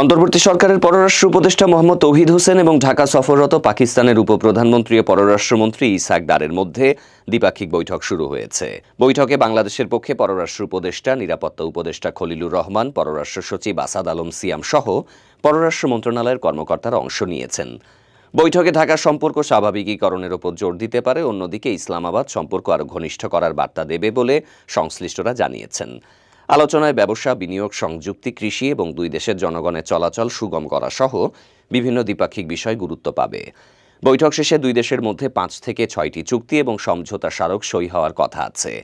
অন্তর্বর্তী সরকারের পররাষ্ট্র উপদেষ্টা মোহাম্মদ তৌহিদ হোসেন এবং ঢাকা সফররত পাকিস্তানের উপপ্রধানমন্ত্রী ও পররাষ্ট্রমন্ত্রী ইসহাক দারের মধ্যে দ্বিপাক্ষিক বৈঠক শুরু হয়েছে। বৈঠকে বাংলাদেশের পক্ষে পররাষ্ট্র উপদেষ্টা, নিরাপত্তা উপদেষ্টা খলিলুর রহমান, পররাষ্ট্র সচিব আসাদ আলম সিয়াম সহ পররাষ্ট্র মন্ত্রণালয়ের কর্মকর্তারা অংশ নিয়েছেন। বৈঠকে ঢাকা সম্পর্ক স্বাভাবিকীকরণের ওপর জোর দিতে পারে, অন্যদিকে ইসলামাবাদ সম্পর্ক আরও ঘনিষ্ঠ করার বার্তা দেবে বলে সংশ্লিষ্টরা জানিয়েছেন। আলোচনায় ব্যবসা, বিনিয়োগ, সংযুক্তি, কৃষি এবং দুই দেশের জনগণের চলাচল সুগম করা সহ বিভিন্ন দ্বিপাক্ষিক বিষয় গুরুত্ব পাবে। বৈঠক শেষে দুই দেশের মধ্যে 5 থেকে 6টি চুক্তি এবং সমঝোতা স্মারক সই হওয়ার কথা আছে।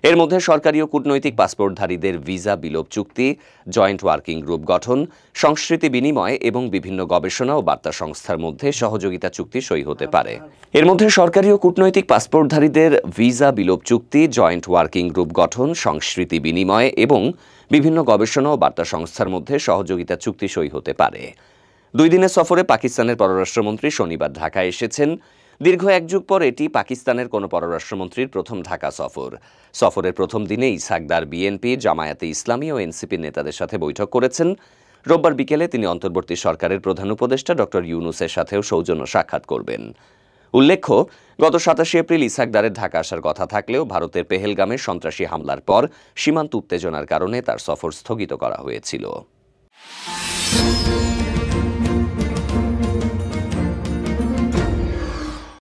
এর মধ্যে সরকারি ও কূটনৈতিক পাসপোর্টধারীদের ভিসা বিলোপ চুক্তি, জয়েন্ট ওয়ার্কিং গ্রুপ গঠন, সংস্কৃতি বিনিময় এবং বিভিন্ন গবেষণা ও বার্তা সংস্থার মধ্যে সহযোগিতা চুক্তি সই হতে পারে। এর মধ্যে সরকারি ও কূটনৈতিক পাসপোর্টধারীদের ভিসা বিলোপ চুক্তি, জয়েন্ট ওয়ার্কিং গ্রুপ গঠন, সংস্কৃতি বিনিময় এবং বিভিন্ন গবেষণা ও বার্তা সংস্থার মধ্যে সহযোগিতা চুক্তি সই হতে পারে। 2 দিনের সফরে পাকিস্তানের পররাষ্ট্রমন্ত্রী শনিবার ঢাকায় এসেছেন। দীর্ঘ 1 যুগ পর এটি পাকিস্তানের কোনো পররাষ্ট্রমন্ত্রীর প্রথম ঢাকা সফর। সফরের প্রথম দিনে ইসহাক দার বিএনপি, জামায়াতে ইসলামী ও এনসিপির নেতাদের সাথে বৈঠক করেছেন। রোববার বিকেলে তিনি অন্তর্বর্তী সরকারের প্রধান উপদেষ্টা ডক্টর ইউনূসের সাথেও সৌজন্য সাক্ষাৎ করবেন। উল্লেখ্য, গত 27 এপ্রিল ইসহাক দারের ঢাকা আসার কথা থাকলেও ভারতের পেহেলগামে সন্ত্রাসী হামলার পর সীমান্ত উত্তেজনার কারণে তার সফর স্থগিত করা হয়েছিল।